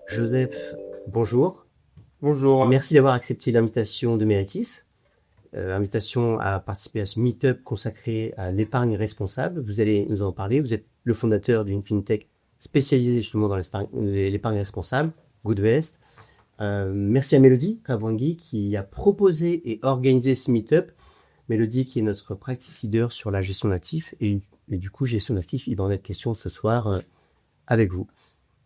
Joseph, bonjour. Bonjour. Merci d'avoir accepté l'invitation de Meritis, invitation à participer à ce meet-up consacré à l'épargne responsable. Vous allez nous en parler. Vous êtes le fondateur d'une fintech spécialisée justement dans l'épargne responsable, Goodvest. Merci à Mélodie Kavrangi qui a proposé et organisé ce meet-up. Mélodie qui est notre practice leader sur la gestion d'actifs et du coup gestion d'actifs, il va en être question ce soir avec vous.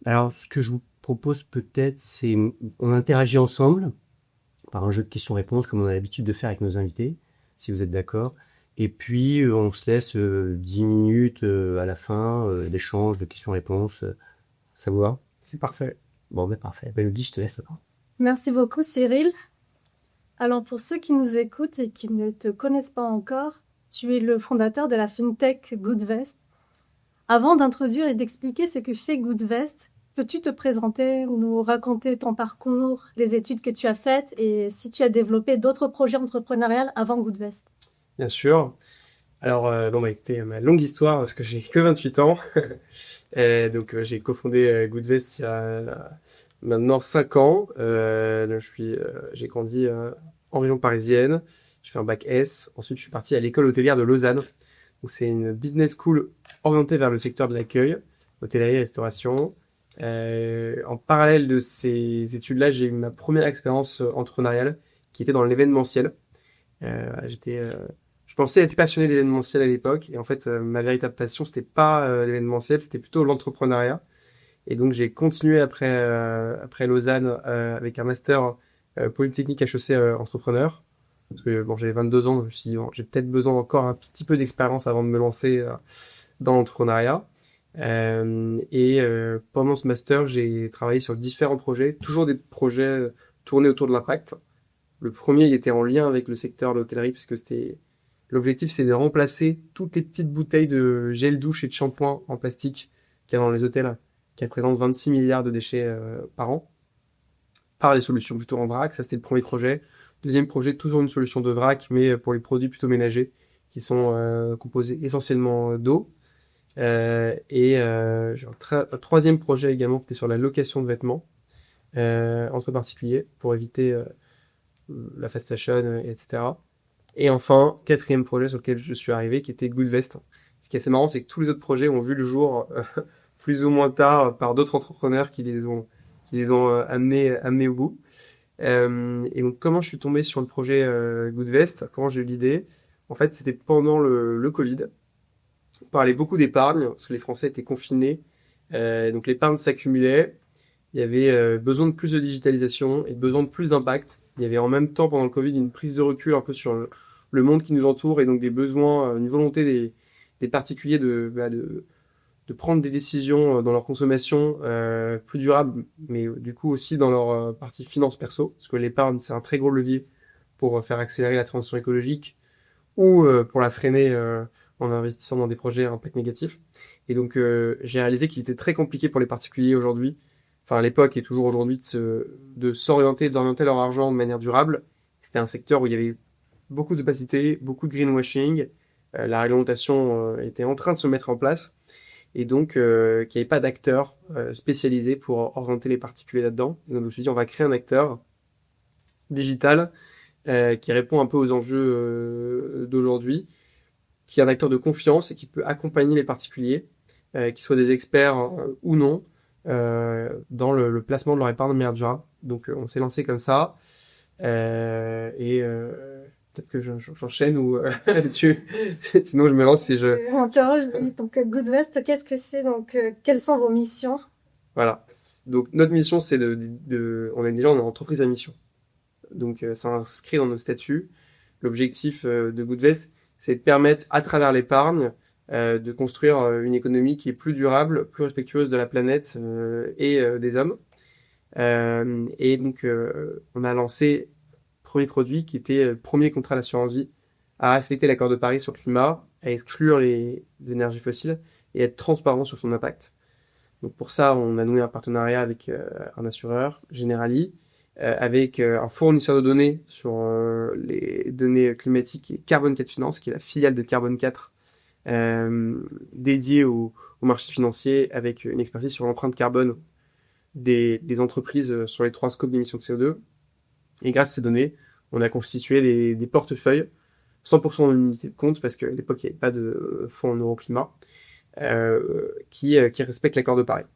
Alors ce que je vous propose peut-être, c'est on interagit ensemble par un jeu de questions-réponses comme on a l'habitude de faire avec nos invités, si vous êtes d'accord. Et puis on se laisse 10 minutes à la fin d'échange, de questions-réponses. Ça vous va? C'est parfait. Bon, ben parfait. Mélodie, je te laisse d'accord. Merci beaucoup Cyril. Alors pour ceux qui nous écoutent et qui ne te connaissent pas encore, tu es le fondateur de la fintech Goodvest. Avant d'introduire et d'expliquer ce que fait Goodvest, peux-tu te présenter ou nous raconter ton parcours, les études que tu as faites et si tu as développé d'autres projets entrepreneuriaux avant Goodvest? Bien sûr. Alors, écoutez, ma longue histoire, parce que j'ai que 28 ans. Donc, j'ai cofondé Goodvest il y a maintenant 5 ans. J'ai grandi en région parisienne. J'ai fait un bac S. Ensuite, je suis parti à l'école hôtelière de Lausanne, où c'est une business school orientée vers le secteur de l'accueil, hôtellerie et restauration. En parallèle de ces études-là, j'ai eu ma première expérience entrepreneuriale qui était dans l'événementiel. Je pensais être passionné d'événementiel à l'époque, et en fait, ma véritable passion, c'était pas l'événementiel, c'était plutôt l'entrepreneuriat. Et donc, j'ai continué après Lausanne avec un master Polytechnique HEC entrepreneur. Parce que bon, j'avais 22 ans, donc je me suis dit, bon, j'ai peut-être besoin encore un petit peu d'expérience avant de me lancer dans l'entrepreneuriat. Pendant ce master, j'ai travaillé sur différents projets, toujours des projets tournés autour de l'impact. Le premier, il était en lien avec le secteur de l'hôtellerie, puisque l'objectif, c'est de remplacer toutes les petites bouteilles de gel douche et de shampoing en plastique qu'il y a dans les hôtels, qui représentent 26 milliards de déchets par an, par des solutions plutôt en vrac. Ça, c'était le premier projet. Deuxième projet, toujours une solution de vrac, mais pour les produits plutôt ménagers, qui sont composés essentiellement d'eau. J'ai un troisième projet également qui était sur la location de vêtements entre particuliers pour éviter la fast fashion, etc. Et enfin, quatrième projet sur lequel je suis arrivé qui était Goodvest. Ce qui est assez marrant, c'est que tous les autres projets ont vu le jour plus ou moins tard par d'autres entrepreneurs qui les ont amenés au bout. Et donc, comment je suis tombé sur le projet Goodvest, comment j'ai eu l'idée? En fait, c'était pendant le Covid. On parlait beaucoup d'épargne, parce que les Français étaient confinés. Donc l'épargne s'accumulait. Il y avait besoin de plus de digitalisation et besoin de plus d'impact. Il y avait en même temps, pendant le Covid, une prise de recul un peu sur le monde qui nous entoure et donc des besoins, une volonté des particuliers de prendre des décisions dans leur consommation plus durables, mais du coup aussi dans leur partie finance perso, parce que l'épargne, c'est un très gros levier pour faire accélérer la transition écologique ou pour la freiner en investissant dans des projets à impact négatif. Et donc, j'ai réalisé qu'il était très compliqué pour les particuliers aujourd'hui, enfin à l'époque et toujours aujourd'hui, d'orienter leur argent de manière durable. C'était un secteur où il y avait beaucoup d'opacité, beaucoup de greenwashing. La réglementation était en train de se mettre en place. Et donc, qu'il n'y avait pas d'acteur spécialisé pour orienter les particuliers là-dedans. Et donc, je me suis dit, on va créer un acteur digital qui répond un peu aux enjeux d'aujourd'hui, qui est un acteur de confiance et qui peut accompagner les particuliers, qu'ils soient des experts ou non, dans le placement de leur épargne de manière durable. Donc on s'est lancé comme ça. Peut-être que j'enchaîne ou sinon je me lance si je... On m'interroge, donc Goodvest, qu'est-ce que c'est? Donc, quelles sont vos missions? Voilà. Donc notre mission, c'est on est en entreprise à mission. Donc ça inscrit dans nos statuts. L'objectif de Goodvest, c'est de permettre, à travers l'épargne, de construire une économie qui est plus durable, plus respectueuse de la planète et des hommes. Et donc, on a lancé le premier produit qui était le premier contrat d'assurance vie à respecter l'accord de Paris sur le climat, à exclure les énergies fossiles et être transparent sur son impact. Donc pour ça, on a noué un partenariat avec un assureur, Generali, avec un fournisseur de données sur les données climatiques et Carbone 4 Finance, qui est la filiale de Carbone 4, dédiée au marché financier avec une expertise sur l'empreinte carbone des entreprises sur les 3 scopes d'émissions de CO2. Et grâce à ces données, on a constitué des portefeuilles 100% en unité de compte, parce qu'à l'époque, il n'y avait pas de fonds en euro climat, qui respectent l'accord de Paris.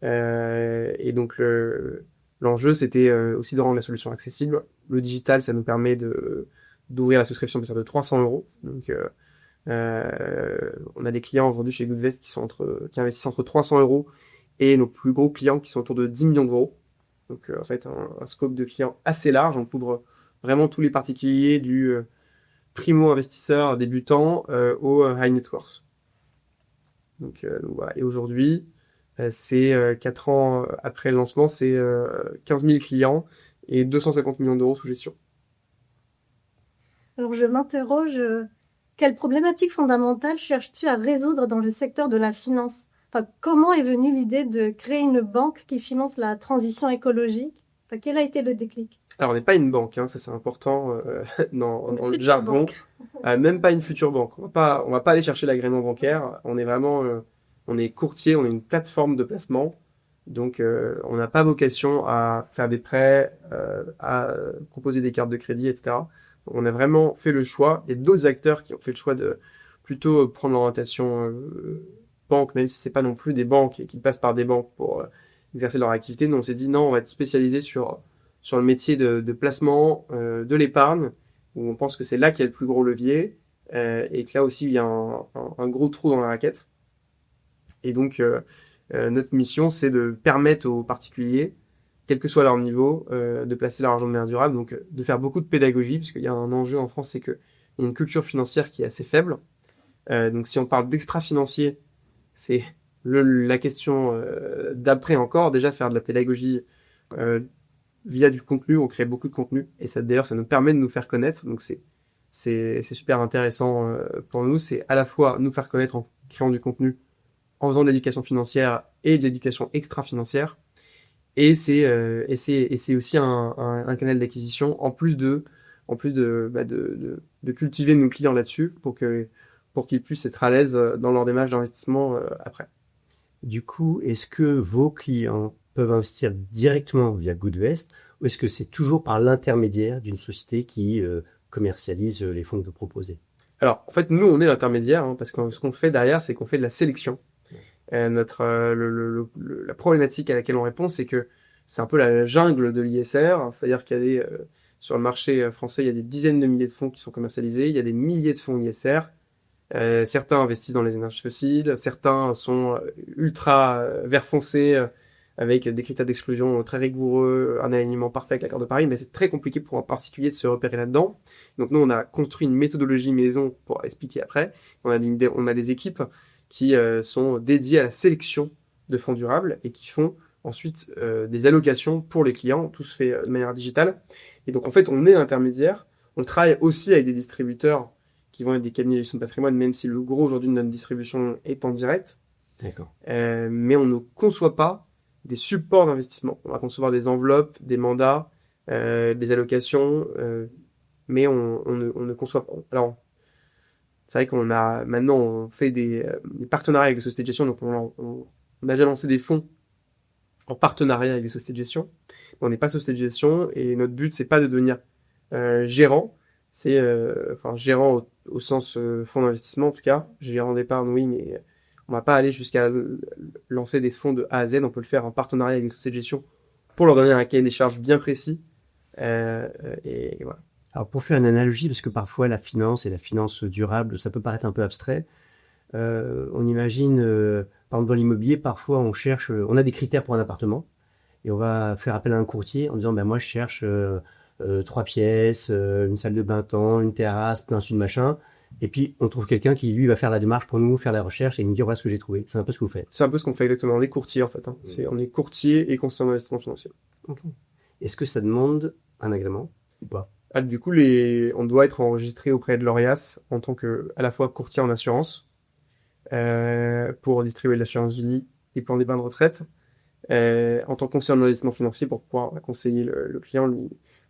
Et donc, l'enjeu, c'était aussi de rendre la solution accessible. Le digital, ça nous permet d'ouvrir la souscription à partir de 300 euros. Donc, on a des clients aujourd'hui chez Goodvest qui investissent entre 300 euros et nos plus gros clients qui sont autour de 10 millions d'euros. Donc, en fait, un scope de clients assez large. On couvre vraiment tous les particuliers du primo-investisseur débutant au high net worth. Donc voilà. Et aujourd'hui, c'est 4 ans après le lancement, c'est 15 000 clients et 250 millions d'euros sous gestion. Alors je m'interroge, quelle problématique fondamentale cherches-tu à résoudre dans le secteur de la finance? Enfin, comment est venue l'idée de créer une banque qui finance la transition écologique? Enfin, quel a été le déclic? Alors, on n'est pas une banque, hein, ça c'est important dans Une le future jargon. banque. Même pas une future banque. On va pas aller chercher l'agrément bancaire. On est vraiment, on est courtier, on est une plateforme de placement. Donc, on n'a pas vocation à faire des prêts, à proposer des cartes de crédit, etc. On a vraiment fait le choix. Il y a d'autres acteurs qui ont fait le choix de plutôt prendre l'orientation banque, même si c'est pas non plus des banques et qui passent par des banques pour exercer leur activité. Nous, on s'est dit non, on va être spécialisé sur le métier de placement de l'épargne, où on pense que c'est là qu'il y a le plus gros levier, et que là aussi il y a un gros trou dans la raquette. Et donc notre mission, c'est de permettre aux particuliers, quel que soit leur niveau, de placer leur argent de manière durable, donc de faire beaucoup de pédagogie, parce qu'il y a un enjeu en France, c'est qu'il y a une culture financière qui est assez faible. Donc si on parle d'extra-financier, c'est la question d'après encore, déjà faire de la pédagogie via du contenu, on crée beaucoup de contenu, et ça d'ailleurs ça nous permet de nous faire connaître, donc c'est super intéressant pour nous, c'est à la fois nous faire connaître en créant du contenu, en faisant de l'éducation financière et de l'éducation extra-financière, et c'est aussi un canal d'acquisition en plus de cultiver nos clients là-dessus pour qu'ils puissent être à l'aise dans leur démarche d'investissement après. Du coup, est-ce que vos clients peuvent investir directement via Goodvest, ou est-ce que c'est toujours par l'intermédiaire d'une société qui commercialise les fonds que vous proposez? Alors, en fait, nous, on est l'intermédiaire, hein, parce que ce qu'on fait derrière, c'est qu'on fait de la sélection. La problématique à laquelle on répond, c'est que c'est un peu la jungle de l'ISR, hein, c'est-à-dire qu'il y a sur le marché français, il y a des dizaines de milliers de fonds qui sont commercialisés, il y a des milliers de fonds ISR. Certains investissent dans les énergies fossiles, certains sont ultra vert foncé, avec des critères d'exclusion très rigoureux, un alignement parfait avec l'accord de Paris, mais c'est très compliqué pour un particulier de se repérer là-dedans. Donc nous, on a construit une méthodologie maison pour expliquer après. On a des équipes qui sont dédiées à la sélection de fonds durables et qui font ensuite des allocations pour les clients. Tout se fait de manière digitale. Et donc en fait, on est intermédiaire. On travaille aussi avec des distributeurs qui vont être des cabinets de gestion de patrimoine, même si le gros aujourd'hui de notre distribution est en direct. D'accord. Mais on ne conçoit pas des supports d'investissement. On va concevoir des enveloppes, des mandats, des allocations, mais on ne conçoit pas. Alors, c'est vrai maintenant on fait des partenariats avec les sociétés de gestion, donc on a déjà lancé des fonds en partenariat avec les sociétés de gestion. On n'est pas société de gestion et notre but, c'est pas de devenir gérant, c'est gérant au sens fonds d'investissement en tout cas, gérant d'épargne oui, mais on va pas aller jusqu'à lancer des fonds de A à Z, on peut le faire en partenariat avec les sociétés de gestion pour leur donner un cahier des charges bien précis. Et voilà. Alors pour faire une analogie, parce que parfois la finance et la finance durable, ça peut paraître un peu abstrait, on imagine, par exemple dans l'immobilier, parfois on a des critères pour un appartement, et on va faire appel à un courtier en disant, ben moi je cherche 3 pièces, une salle de bain-temps, une terrasse, plein sud, machin. Et puis, on trouve quelqu'un qui, lui, va faire la démarche pour nous, faire la recherche et nous dire, voilà ce que j'ai trouvé. C'est un peu ce que vous faites. C'est un peu ce qu'on fait exactement. On est courtier, en fait. Hein. On est courtier et conseiller en investissement financier. Okay. Est-ce que ça demande un agrément ou pas? Du coup, on doit être enregistré auprès de l'ORIAS en tant que, à la fois courtier en assurance, pour distribuer de l'assurance vie et plans d'épargne retraite, en tant que conseiller en investissement financier pour pouvoir conseiller le client,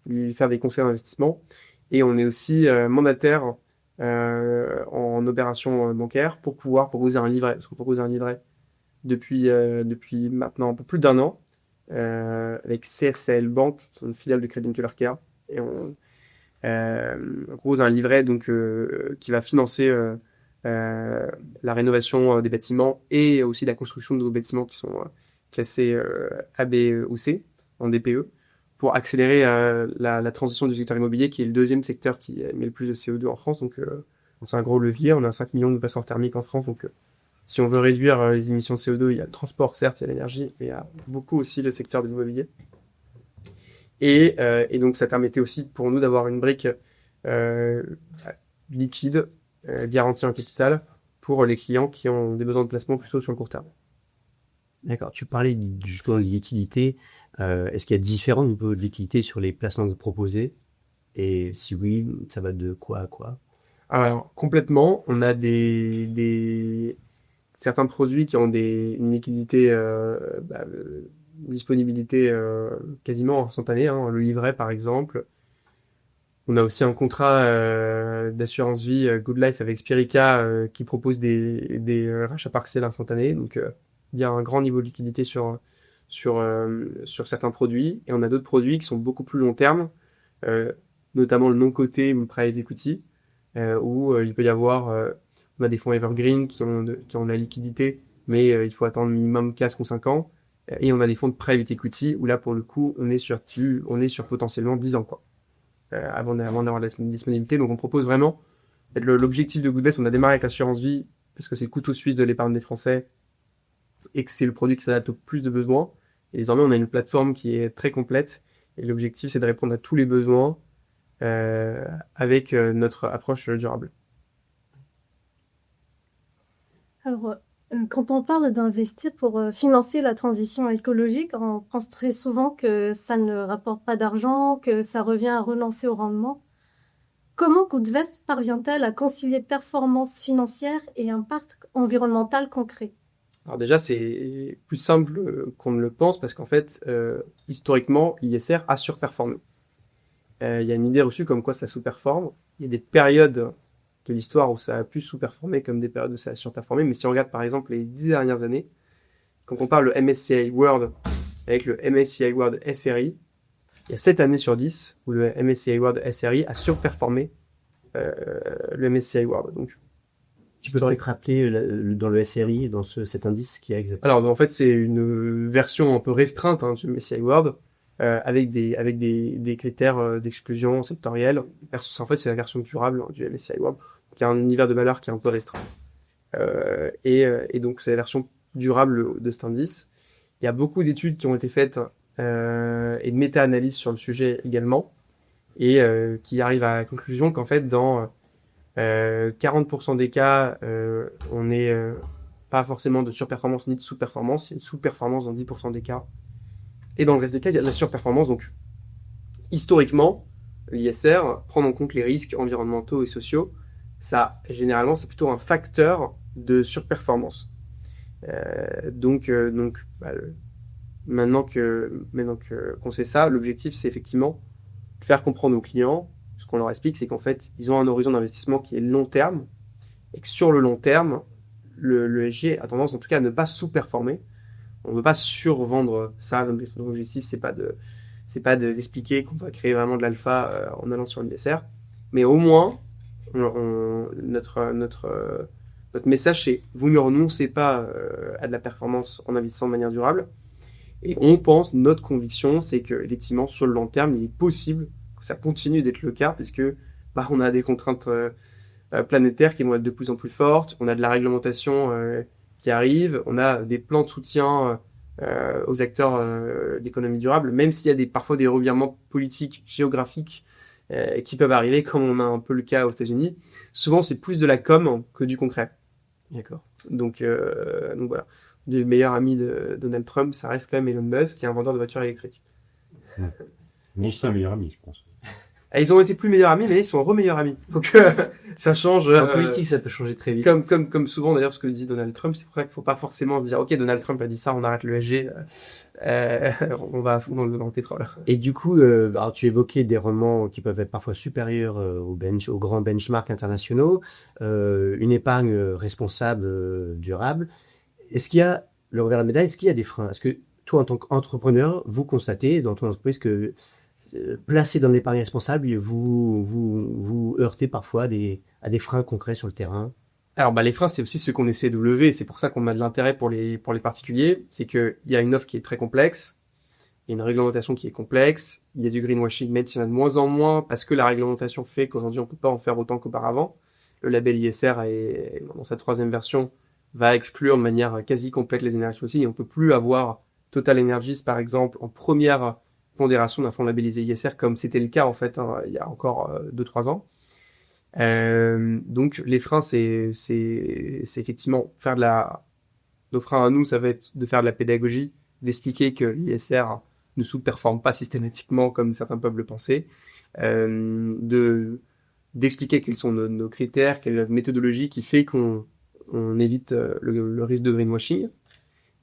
lui faire des conseils d'investissement. Et on est aussi mandataire en opération bancaire pour pouvoir proposer un livret. Parce qu'on propose un livret depuis maintenant un peu plus d'1 an, avec CFCL Bank, qui est une filiale de Crédit Mutuel Arca. Et en gros, un livret donc, qui va financer la rénovation des bâtiments et aussi la construction de nouveaux bâtiments qui sont classés A, B ou C en DPE pour accélérer la transition du secteur immobilier qui est le deuxième secteur qui émet le plus de CO2 en France. Donc, c'est un gros levier. On a 5 millions de passoires thermiques en France. Donc, si on veut réduire les émissions de CO2, il y a le transport, certes, il y a l'énergie, mais il y a beaucoup aussi le secteur de l'immobilier. Et donc, ça permettait aussi pour nous d'avoir une brique liquide, garantie en capital, pour les clients qui ont des besoins de placement plutôt sur le court terme. D'accord. Tu parlais justement de liquidité. Est-ce qu'il y a différents niveaux de liquidité sur les placements que vous proposez? Et si oui, ça va de quoi à quoi? Alors, complètement, on a certains produits qui ont une liquidité, disponibilité quasiment instantanée, hein, le livret par exemple. On a aussi un contrat d'assurance vie Good Life avec Spirica qui propose des rachats partiels instantanés. Donc, il y a un grand niveau de liquidité sur certains produits. Et on a d'autres produits qui sont beaucoup plus long terme, notamment le non-coté ou le private equity, où il peut y avoir... on a des fonds evergreen qui ont de la liquidité, mais il faut attendre minimum 4 ou 5 ans. Et on a des fonds de private equity, où là, pour le coup, on est sur potentiellement 10 ans, quoi. Avant d'avoir la disponibilité. Donc, on propose vraiment... L'objectif de Goodvest, on a démarré avec l'assurance vie, parce que c'est le couteau suisse de l'épargne des Français, et que c'est le produit qui s'adapte au plus de besoins. Et désormais, on a une plateforme qui est très complète, et l'objectif, c'est de répondre à tous les besoins avec notre approche durable. Alors, quand on parle d'investir pour financer la transition écologique, on pense très souvent que ça ne rapporte pas d'argent, que ça revient à renoncer au rendement. Comment Goodvest parvient-elle à concilier performance financière et impact environnemental concret? Alors déjà, c'est plus simple qu'on ne le pense parce qu'en fait, historiquement, l'ISR a surperformé. Il y a une idée reçue comme quoi ça sous-performe. Il y a des périodes de l'histoire où ça a pu sous-performer comme des périodes où ça a surperformé. Mais si on regarde par exemple les 10 dernières années, quand on compare le MSCI World avec le MSCI World SRI, il y a 7 années sur 10 où le MSCI World SRI a surperformé le MSCI World. Donc, Tu peux peut-être rappeler dans le SRI, dans cet indice qui a exactement. Alors, en fait, c'est une version un peu restreinte du MSCI World avec des critères d'exclusion sectorielle. En fait, c'est la version durable du MSCI World, qui a un univers de valeur qui est un peu restreint. Et donc, c'est la version durable de cet indice. Il y a beaucoup d'études qui ont été faites et de méta-analyses sur le sujet également, et qui arrivent à la conclusion qu'en fait, dans 40% des cas, on n'est pas forcément de surperformance ni de sous-performance. Il y a une sous-performance dans 10% des cas. Et dans le reste des cas, il y a de la surperformance. Donc, historiquement, l'ISR, prendre en compte les risques environnementaux et sociaux, ça, généralement, c'est plutôt un facteur de surperformance. Maintenant qu'on sait ça, l'objectif, c'est effectivement de faire comprendre aux clients. Ce qu'on leur explique, c'est qu'en fait, ils ont un horizon d'investissement qui est long terme, et que sur le long terme, le ESG a tendance, en tout cas, à ne pas sous-performer. On ne veut pas survendre ça. L'objectif, c'est pas d'expliquer qu'on va créer vraiment de l'alpha en allant sur l'ISR, mais au moins, notre message, c'est vous ne renoncez pas à de la performance en investissant de manière durable. Et on pense, notre conviction, c'est que effectivement, sur le long terme, il est possible que ça continue d'être le cas, puisque on a des contraintes planétaires qui vont être de plus en plus fortes, on a de la réglementation qui arrive, on a des plans de soutien aux acteurs d'économie durable, même s'il y a parfois des revirements politiques, géographiques qui peuvent arriver, comme on a un peu le cas aux États-Unis. Souvent, c'est plus de la com que du concret. D'accord. Donc voilà. Le meilleur ami de Donald Trump, ça reste quand même Elon Musk, qui est un vendeur de voitures électriques. Mais c'est un meilleur ami, je pense. Et ils ont été plus meilleurs amis, mais ils sont re-meilleurs amis. Donc ça change. En politique, ça peut changer très vite. Comme souvent d'ailleurs ce que dit Donald Trump, c'est pour ça qu'il faut pas forcément se dire ok, Donald Trump a dit ça, on arrête le SG, on va à fond dans le pétrole. Et du coup, alors tu évoquais des rendements qui peuvent être parfois supérieurs aux grands benchmarks internationaux, une épargne responsable, durable. Est-ce qu'il y a le revers de la médaille? Est-ce qu'il y a des freins? Est-ce que toi, en tant qu'entrepreneur, vous constatez dans ton entreprise que placé dans l'épargne responsable, vous heurtez parfois à des freins concrets sur le terrain. Alors, les freins, c'est aussi ce qu'on essaie de lever. C'est pour ça qu'on a de l'intérêt pour les particuliers. C'est qu'il y a une offre qui est très complexe. Il y a une réglementation qui est complexe. Il y a du greenwashing, même s'il y en a de moins en moins, parce que la réglementation fait qu'aujourd'hui, on peut pas en faire autant qu'auparavant. Le label ISR, dans sa 3e version, va exclure de manière quasi complète les énergies fossiles. Et on peut plus avoir Total Energies, par exemple, en première pondération d'un fonds labellisé ISR, comme c'était le cas, en fait, il y a encore 2-3 ans. Donc les freins, c'est effectivement faire nos freins à nous, ça va être de faire de la pédagogie, d'expliquer que l'ISR ne sous-performe pas systématiquement comme certains peuvent le penser, d'expliquer quels sont nos critères, quelle est la méthodologie qui fait qu'on évite le risque de greenwashing.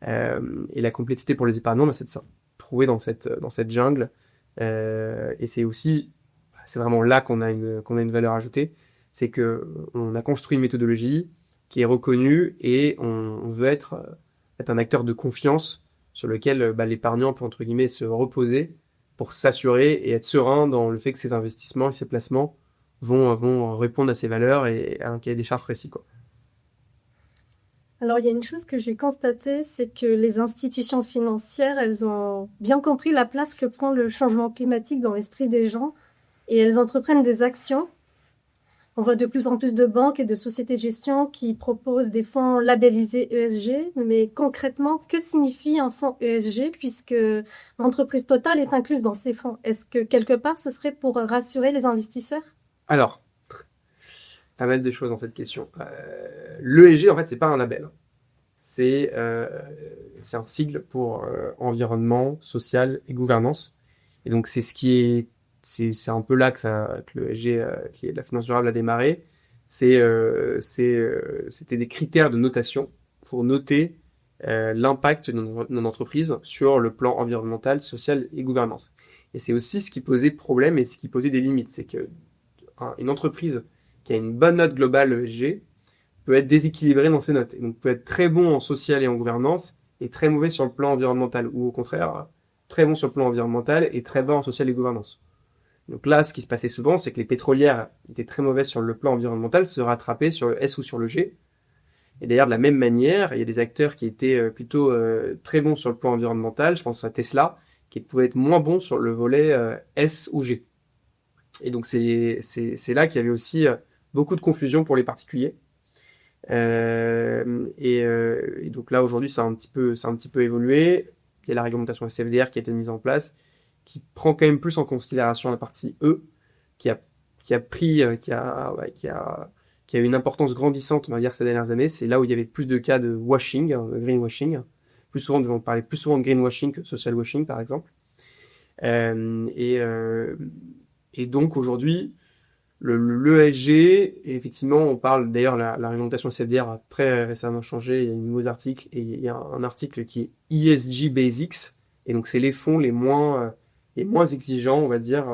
Et la complexité pour les épargnants, c'est de se trouver dans cette jungle. Et c'est vraiment là qu'on a une valeur ajoutée. C'est que on a construit une méthodologie qui est reconnue et on veut être un acteur de confiance sur lequel l'épargnant peut, entre guillemets, se reposer pour s'assurer et être serein dans le fait que ses investissements et ses placements vont répondre à ses valeurs et à un cahier des charges précis, quoi. Alors, il y a une chose que j'ai constatée, c'est que les institutions financières, elles ont bien compris la place que prend le changement climatique dans l'esprit des gens et elles entreprennent des actions. On voit de plus en plus de banques et de sociétés de gestion qui proposent des fonds labellisés ESG, mais concrètement, que signifie un fonds ESG puisque l'entreprise Total est incluse dans ces fonds? Est-ce que quelque part, ce serait pour rassurer les investisseurs? Alors, pas mal de choses dans cette question. L'ESG, en fait, c'est pas un label. C'est un sigle pour environnement, social et gouvernance. Et donc, c'est un peu là que l'ESG, qui est de la finance durable, a démarré. C'était des critères de notation pour noter l'impact de notre entreprise sur le plan environnemental, social et gouvernance. Et c'est aussi ce qui posait problème et ce qui posait des limites. C'est que une entreprise qui a une bonne note globale ESG peut être déséquilibrée dans ses notes. Et donc peut être très bon en social et en gouvernance et très mauvais sur le plan environnemental. Ou au contraire, très bon sur le plan environnemental et très bas en social et gouvernance. Donc là, ce qui se passait souvent, c'est que les pétrolières étaient très mauvaises sur le plan environnemental, se rattrapaient sur le S ou sur le G. Et d'ailleurs, de la même manière, il y a des acteurs qui étaient plutôt très bons sur le plan environnemental, je pense à Tesla, qui pouvaient être moins bons sur le volet S ou G. Et donc c'est là qu'il y avait aussi beaucoup de confusion pour les particuliers. Et donc là, aujourd'hui, ça a un petit peu évolué. Il y a la réglementation SFDR qui a été mise en place, qui prend quand même plus en considération la partie E, qui a eu une importance grandissante, on va dire, ces dernières années. C'est là où il y avait plus de cas de washing, de greenwashing. On parlait plus souvent de greenwashing que de social washing, par exemple. Et donc, aujourd'hui, l'ESG, effectivement, on parle, d'ailleurs, la réglementation SFDR a très récemment changé. Il y a un nouveau article, et il y a un article qui est ESG Basics. Et donc, c'est les fonds les moins exigeants, on va dire,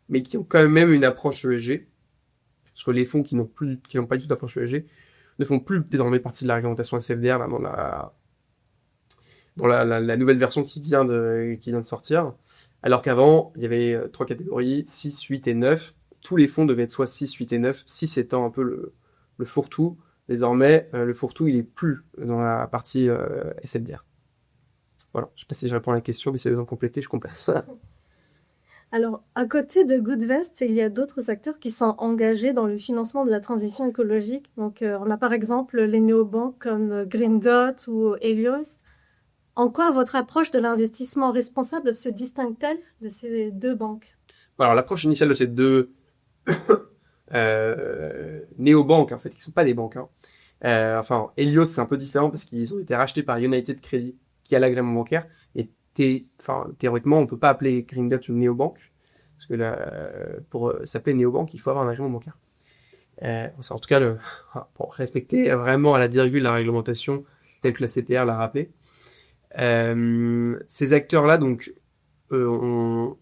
mais qui ont quand même une approche ESG. Parce que les fonds qui n'ont pas du tout d'approche ESG ne font plus désormais partie de la réglementation SFDR là, dans la nouvelle version qui vient de sortir. Alors qu'avant, il y avait 3 catégories, 6, 8 et 9. Tous les fonds devaient être soit 6, 8 et 9, 6 étant un peu le fourre-tout. Désormais, le fourre-tout, il est plus dans la partie SFDR. Voilà, je ne sais pas si je réponds à la question, mais si vous en compléter, je complète. Alors, à côté de Goodvest, il y a d'autres acteurs qui sont engagés dans le financement de la transition écologique. Donc, on a par exemple les néobanques comme Greengot ou Helios. En quoi votre approche de l'investissement responsable se distingue-t-elle de ces deux banques? Alors, l'approche initiale de ces deux néobanques, en fait, qui ne sont pas des banques. Enfin, Helios, c'est un peu différent parce qu'ils ont été rachetés par United Credit, qui a l'agrément bancaire. Et théoriquement, on ne peut pas appeler Greengot une néobanque. Parce que pour s'appeler néobanque, il faut avoir un agrément bancaire. En tout cas, pour respecter vraiment à la virgule la réglementation telle que la CPR l'a rappelé. Ces acteurs-là, donc, ont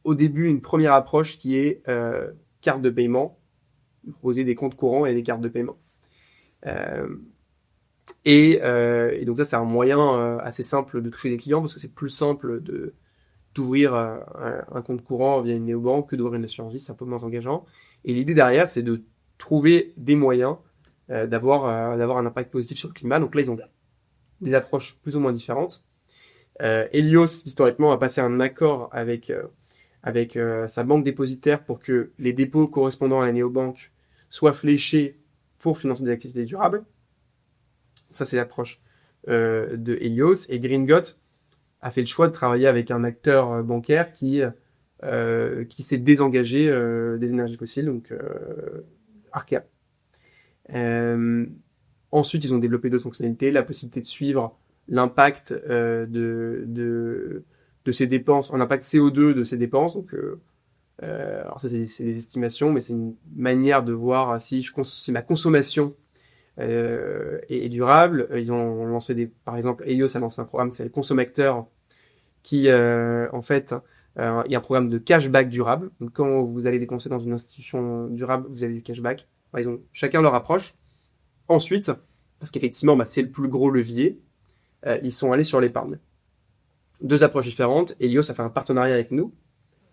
au début une première approche qui est carte de paiement, proposer des comptes courants et des cartes de paiement. Et donc ça, c'est un moyen assez simple de toucher des clients parce que c'est plus simple d'ouvrir un compte courant via une néobanque que d'ouvrir une assurance vie, c'est un peu moins engageant. Et l'idée derrière, c'est de trouver des moyens d'avoir un impact positif sur le climat. Donc là, ils ont des approches plus ou moins différentes. Helios, historiquement, a passé un accord avec sa banque dépositaire pour que les dépôts correspondant à la néobanque soient fléchés pour financer des activités durables. Ça, c'est l'approche de Helios. Et Green Got a fait le choix de travailler avec un acteur bancaire qui s'est désengagé des énergies fossiles, donc Arkea. Ensuite, ils ont développé d'autres fonctionnalités, la possibilité de suivre l'impact de ces dépenses, en impact CO2 de ces dépenses. Donc, alors ça, c'est des estimations, mais c'est une manière de voir si ma consommation est durable. Ils ont lancé par exemple, Helios a lancé un programme qui s'appelle Consomacteur, qui, en fait, il y a un programme de cashback durable. Donc, quand vous allez dépenser dans une institution durable, vous avez du cashback. Enfin, ils ont chacun leur approche. Ensuite, parce qu'effectivement, c'est le plus gros levier, ils sont allés sur l'épargne. Deux approches différentes. Helios a fait un partenariat avec nous.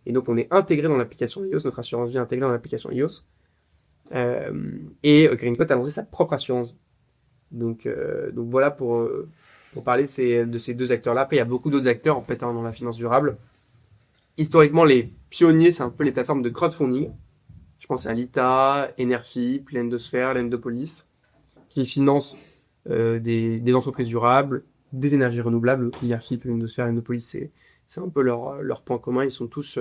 Et donc, on est intégré dans l'application Helios, notre assurance vie est intégrée dans l'application Helios. Et Green Got a lancé sa propre assurance. Donc voilà pour parler de ces deux acteurs-là. Après, il y a beaucoup d'autres acteurs en fait dans la finance durable. Historiquement, les pionniers, c'est un peu les plateformes de crowdfunding. Je pense à Lita, Enerfip, l'Endosphère, l'Endopolis, qui financent des entreprises durables, des énergies renouvelables. Enerfip, l'Endosphère, l'Endopolis, c'est un peu leur point commun. Ils sont tous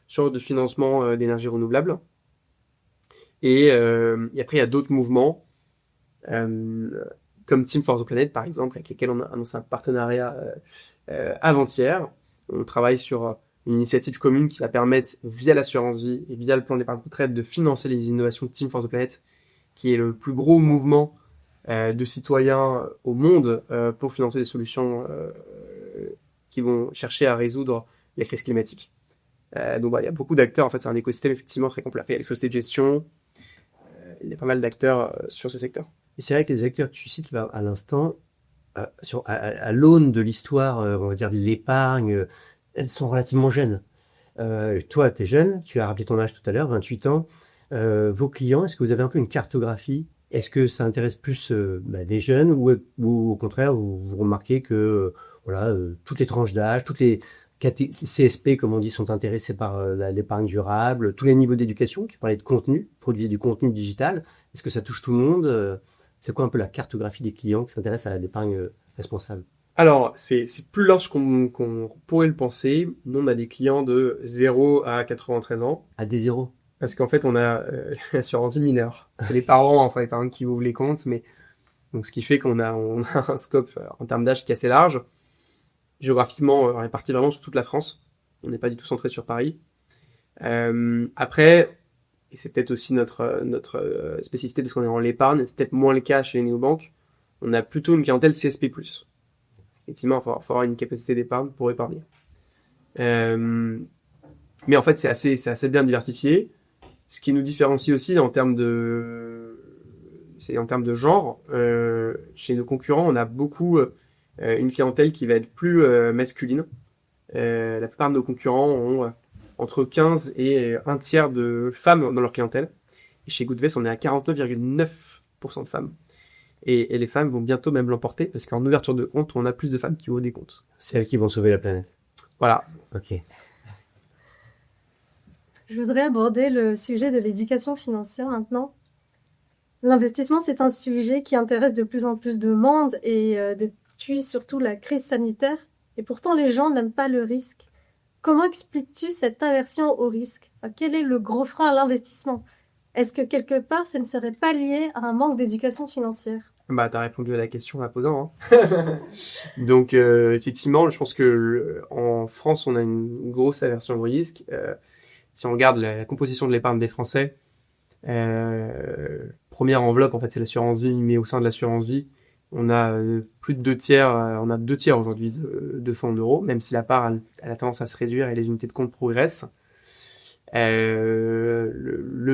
sur de financement d'énergie renouvelable. Et après, il y a d'autres mouvements, comme Team for the Planet, par exemple, avec lesquels on a annoncé un partenariat avant-hier. On travaille sur une initiative commune qui va permettre, via l'assurance vie et via le plan d'épargne retraite, de financer les innovations de Team for the Planet, qui est le plus gros mouvement de citoyens au monde pour financer des solutions qui vont chercher à résoudre les crises climatiques. Donc il y a beaucoup d'acteurs, en fait c'est un écosystème effectivement très complet. Il y a les sociétés de gestion, il y a pas mal d'acteurs sur ce secteur. Et c'est vrai que les acteurs que tu cites là, à l'instant, à l'aune de l'histoire, on va dire de l'épargne, elles sont relativement jeunes. Toi, tu es jeune, tu as rappelé ton âge tout à l'heure, 28 ans. Vos clients, est-ce que vous avez un peu une cartographie? Est-ce que ça intéresse plus des jeunes ou au contraire, vous remarquez que toutes les tranches d'âge, toutes les CSP, comme on dit, sont intéressés par l'épargne durable, tous les niveaux d'éducation? Tu parlais de contenu, produire du contenu digital. Est-ce que ça touche tout le monde? C'est quoi un peu la cartographie des clients qui s'intéressent à l'épargne responsable? Alors, c'est plus large qu'on pourrait le penser. Nous, on a des clients de 0 à 93 ans. À des zéros? Parce qu'en fait, on a l'assurance vie mineure. C'est les parents, en fait, qui ouvrent les comptes. Mais donc, ce qui fait qu'on a un scope en termes d'âge qui est assez large. Géographiquement, réparti vraiment sur toute la France. On n'est pas du tout centré sur Paris. Après, et c'est peut-être aussi notre spécificité parce qu'on est en l'épargne, c'est peut-être moins le cas chez les néobanques. On a plutôt une clientèle CSP+. Effectivement, il faut avoir une capacité d'épargne pour épargner. Mais en fait, c'est assez bien diversifié. Ce qui nous différencie aussi en termes de genre. Chez nos concurrents, on a beaucoup une clientèle qui va être plus masculine. La plupart de nos concurrents ont entre 15 et un tiers de femmes dans leur clientèle. Et chez Goodvest, on est à 49,9% de femmes. Et les femmes vont bientôt même l'emporter parce qu'en ouverture de compte, on a plus de femmes qui ouvrent des comptes. C'est elles qui vont sauver la planète. Voilà. Ok. Je voudrais aborder le sujet de l'éducation financière maintenant. L'investissement, c'est un sujet qui intéresse de plus en plus de monde et depuis surtout la crise sanitaire. Et pourtant, les gens n'aiment pas le risque. Comment expliques-tu cette aversion au risque? Quel est le gros frein à l'investissement? Est-ce que quelque part, ça ne serait pas lié à un manque d'éducation financière? T'as répondu à la question en la posant. Hein. Donc, effectivement, je pense que en France, on a une grosse aversion au risque. Si on regarde la composition de l'épargne des Français, première enveloppe, en fait, c'est l'assurance vie, mais au sein de l'assurance vie, on a plus de 2/3, on a 2/3 aujourd'hui de fonds d'euros, même si la part elle a tendance à se réduire et les unités de compte progressent. Le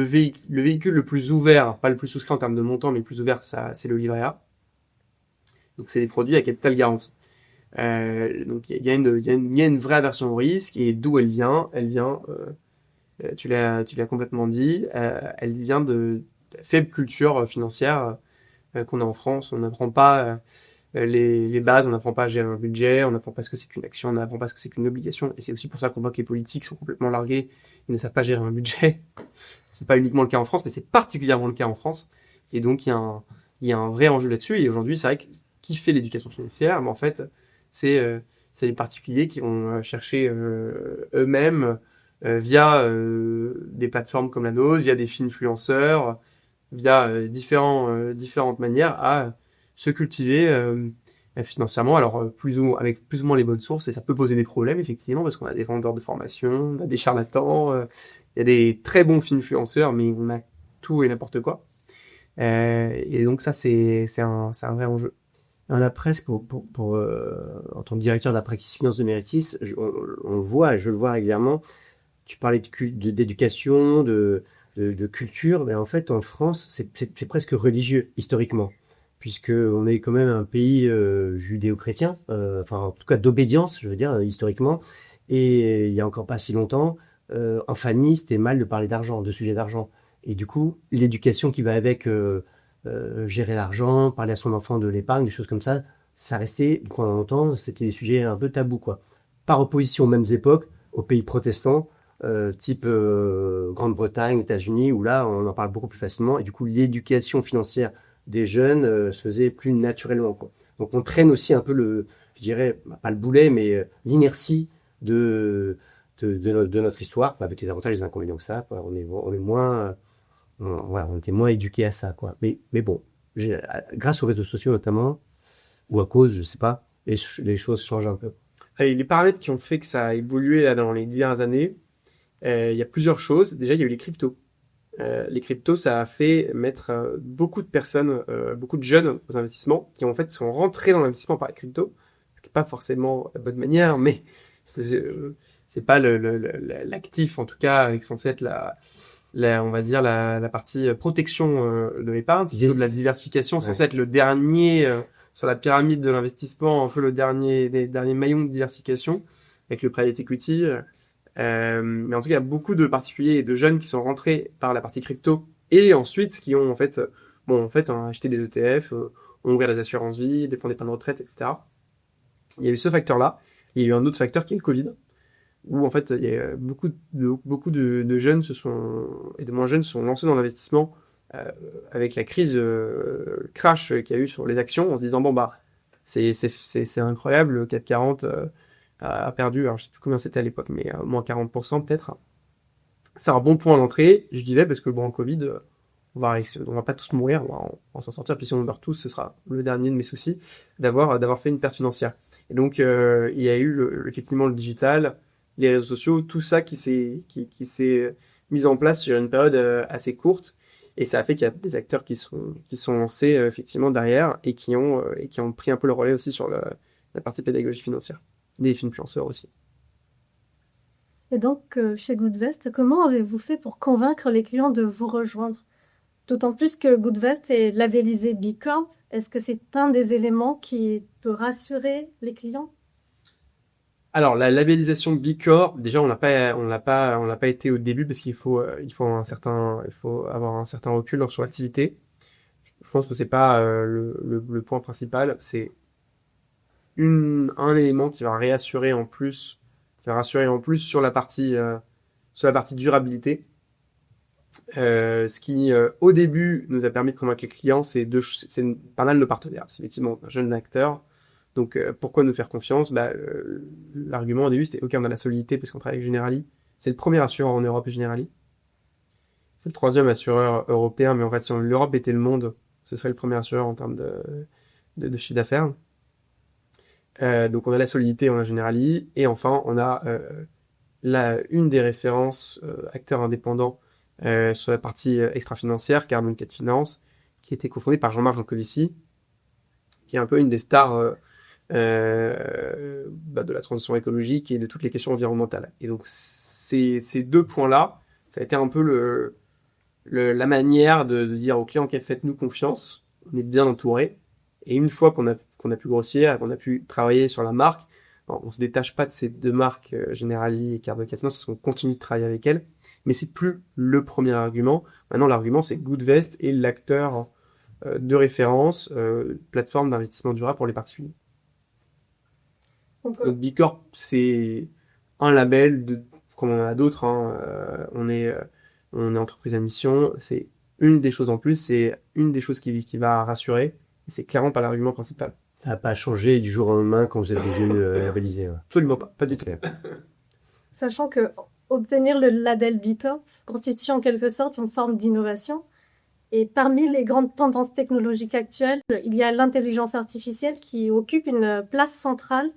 véhicule le plus ouvert, pas le plus souscrit en termes de montant, mais le plus ouvert, c'est le livret A. Donc c'est des produits à capital garanti. Donc il y a une vraie aversion au risque, et d'où elle vient? Tu l'as complètement dit, elle vient de la faible culture financière qu'on a en France. On n'apprend pas les bases, on n'apprend pas à gérer un budget, on n'apprend pas ce que c'est qu'une action, on n'apprend pas ce que c'est qu'une obligation. Et c'est aussi pour ça qu'on voit que les politiques sont complètement largués, ils ne savent pas gérer un budget. C'est pas uniquement le cas en France, mais c'est particulièrement le cas en France. Et donc il y a un vrai enjeu là-dessus. Et aujourd'hui, c'est vrai que qui fait l'éducation financière? Mais en fait, c'est les particuliers qui vont chercher eux-mêmes via des plateformes comme la nôtre, via des influenceurs, via différentes manières à se cultiver financièrement. Alors avec plus ou moins les bonnes sources, et ça peut poser des problèmes effectivement, parce qu'on a des vendeurs de formation, on a des charlatans, il y a des très bons influenceurs, mais on a tout et n'importe quoi. Et donc ça, c'est un vrai enjeu. On a presque, en tant que directeur de la practice finance de Meritis, on le voit, et je le vois régulièrement, tu parlais d'éducation, de culture, mais en fait, en France, c'est presque religieux, historiquement, puisque on est quand même un pays judéo-chrétien, enfin, en tout cas, d'obédience, je veux dire, historiquement, et il y a encore pas si longtemps, en famille, c'était mal de parler d'argent, de sujets d'argent. Et du coup, l'éducation qui va avec gérer l'argent, parler à son enfant de l'épargne, des choses comme ça restait, pendant longtemps, c'était des sujets un peu tabous, quoi. Par opposition aux mêmes époques, aux pays protestants, type Grande-Bretagne, États-Unis, où là, on en parle beaucoup plus facilement, et du coup, l'éducation financière des jeunes se faisait plus naturellement, quoi. Donc, on traîne aussi un peu je dirais, pas le boulet, mais l'inertie de notre histoire, avec les avantages et les inconvénients que ça, quoi. On est moins... voilà, on était moins éduqués à ça, quoi. Mais bon, grâce aux réseaux sociaux notamment, ou à cause, je sais pas, les choses changent un peu. Et les paramètres qui ont fait que ça a évolué là, dans les dernières années, il y a plusieurs choses. Déjà, il y a eu les cryptos. Les cryptos, ça a fait mettre beaucoup de personnes, beaucoup de jeunes aux investissements, qui en fait sont rentrés dans l'investissement par les cryptos, ce qui n'est pas forcément la bonne manière, mais parce que c'est pas l'actif, en tout cas, qui est censé être on va dire la partie protection de l'épargne, c'est de la diversification, censé être le dernier sur la pyramide de l'investissement, un peu les derniers maillons de diversification avec le private equity. Mais en tout cas, il y a beaucoup de particuliers et de jeunes qui sont rentrés par la partie crypto, et ensuite qui ont en fait acheté des ETF, ont ouvert des assurances vie, des plans d'épargne retraite, etc. Il y a eu ce facteur-là. Il y a eu un autre facteur qui est le Covid, où en fait il y a beaucoup de jeunes et de moins jeunes se sont lancés dans l'investissement avec la crise crash qu'il y a eu sur les actions, en se disant bon bah c'est incroyable, le CAC 40 a perdu, alors je sais plus combien c'était à l'époque, mais moins 40% peut-être. C'est un bon point d'entrée, je disais, parce que bon, en Covid, on va pas tous mourir, on va s'en sortir, puis si on meurt tous, ce sera le dernier de mes soucis d'avoir fait une perte financière. Et donc il y a eu effectivement le digital, les réseaux sociaux, tout ça qui s'est mis en place sur une période assez courte, et ça a fait qu'il y a des acteurs qui sont lancés effectivement derrière, et qui ont pris un peu le relais aussi sur la partie pédagogie financière, des influenceurs aussi. Et donc, chez Goodvest, comment avez-vous fait pour convaincre les clients de vous rejoindre? D'autant plus que Goodvest est labellisé B Corp. Est-ce que c'est un des éléments qui peut rassurer les clients? Alors, la labellisation B Corp, déjà, on n'a pas été au début, parce qu'il faut avoir un certain recul sur l'activité. Je pense que c'est pas le point principal. C'est un élément qui va rassurer en plus sur la partie durabilité. Ce qui, au début, nous a permis de convaincre les clients, c'est pas mal de partenaires. C'est effectivement un jeune acteur. Donc, pourquoi nous faire confiance? L'argument au début, c'était OK, on a la solidité parce qu'on travaille avec Generali. C'est le premier assureur en Europe, Generali. C'est le troisième assureur européen, mais en fait, si l'Europe était le monde, ce serait le premier assureur en termes de chiffre d'affaires. Donc, on a la solidité, on a Generali. Et enfin, on a une des références acteurs indépendants sur la partie extra-financière, Carbon 4 Finance, qui était cofondée par Jean-Marc Jancovici, qui est un peu une des stars de la transition écologique et de toutes les questions environnementales. Et donc, ces deux points-là, ça a été un peu la manière de dire aux clients: faites-nous confiance, on est bien entouré. Et une fois qu'on a qu'on a pu grossir, qu'on a pu travailler sur la marque. Alors, on se détache pas de ces deux marques, Generali et Carbo 14, parce qu'on continue de travailler avec elles. Mais c'est plus le premier argument. Maintenant, l'argument, c'est Goodvest est l'acteur de référence, plateforme d'investissement durable pour les particuliers. Donc B Corp, c'est un label comme on en a d'autres. On est entreprise à mission. C'est une des choses en plus. C'est une des choses qui va rassurer. Et c'est clairement pas l'argument principal. Ça n'a pas changé du jour au lendemain quand vous êtes devenu labellisé. Ouais. Absolument pas du tout. Sachant que obtenir le label B Corp constitue en quelque sorte une forme d'innovation. Et parmi les grandes tendances technologiques actuelles, il y a l'intelligence artificielle qui occupe une place centrale.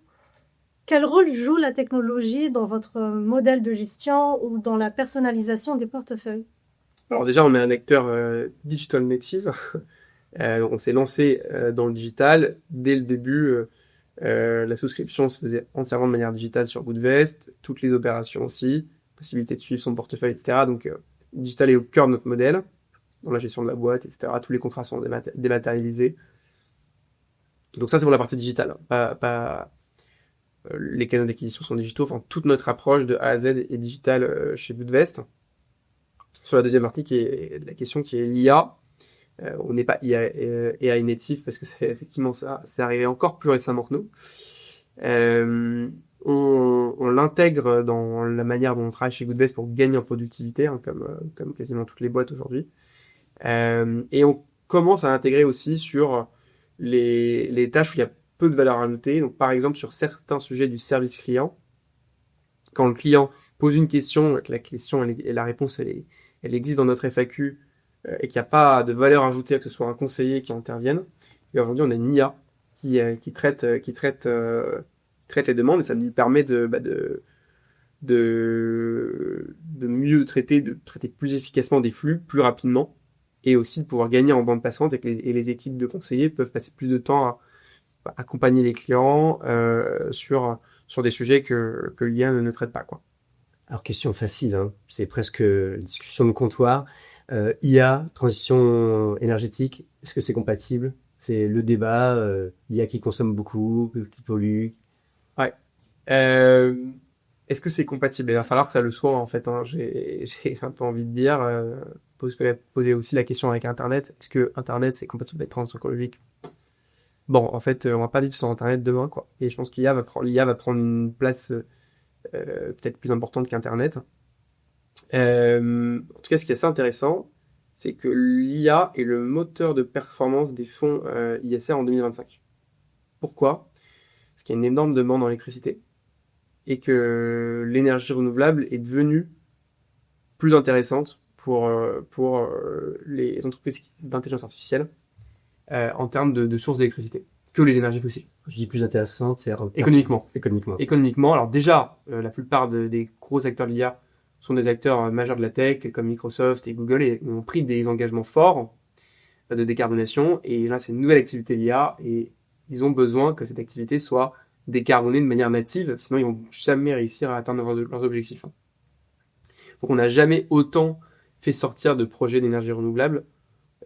Quel rôle joue la technologie dans votre modèle de gestion ou dans la personnalisation des portefeuilles? Alors déjà, on est un acteur digital native. On s'est lancé dans le digital. Dès le début, la souscription se faisait entièrement de manière digitale sur Goodvest, toutes les opérations aussi, possibilité de suivre son portefeuille, etc. Donc, digital est au cœur de notre modèle, dans la gestion de la boîte, etc. Tous les contrats sont dématérialisés. Donc ça, c'est pour la partie digitale. Les canaux d'acquisition sont digitaux. Enfin, toute notre approche de A à Z est digitale chez Goodvest. Sur la deuxième partie, qui est la question qui est l'IA. On n'est pas AI natif parce que c'est effectivement ça, c'est arrivé encore plus récemment que nous. On l'intègre dans la manière dont on travaille chez Goodvest pour gagner en productivité, comme quasiment toutes les boîtes aujourd'hui. Et on commence à l'intégrer aussi sur les tâches où il y a peu de valeur ajoutée. Donc, par exemple, sur certains sujets du service client, quand le client pose une question, que la question et la réponse elle existe dans notre FAQ et qu'il n'y a pas de valeur ajoutée, que ce soit un conseiller qui intervienne, et aujourd'hui on a une IA qui traite les demandes et ça lui permet de mieux traiter, de traiter plus efficacement des flux, plus rapidement, et aussi de pouvoir gagner en bande passante et que les équipes de conseillers peuvent passer plus de temps à accompagner les clients sur des sujets que l'IA ne traite pas, quoi. Alors, question facile, hein. C'est presque discussion de comptoir. IA, transition énergétique, est-ce que c'est compatible? C'est le débat, l'IA qui consomme beaucoup, qui pollue. Ouais. Est-ce que c'est compatible? Il va falloir que ça le soit, en fait, hein. J'ai un peu envie de dire. Poser aussi la question avec Internet. Est-ce que Internet, c'est compatible avec la transition écologique? Bon, en fait, on va pas vivre sans Internet demain, quoi. Et je pense qu'IA va prendre une place peut-être plus importante qu'Internet. En tout cas, ce qui est assez intéressant, c'est que l'IA est le moteur de performance des fonds ISR en 2025. Pourquoi? Parce qu'il y a une énorme demande en électricité et que l'énergie renouvelable est devenue plus intéressante pour les entreprises d'intelligence artificielle en termes de sources d'électricité que les énergies fossiles. Je dis plus intéressante, c'est économiquement. Économiquement. Alors déjà, la plupart des gros acteurs de l'IA sont des acteurs majeurs de la tech, comme Microsoft et Google, et ont pris des engagements forts de décarbonation. Et là, c'est une nouvelle activité de l'IA, et ils ont besoin que cette activité soit décarbonée de manière native, sinon ils vont jamais réussir à atteindre leurs objectifs. Donc on n'a jamais autant fait sortir de projets d'énergie renouvelable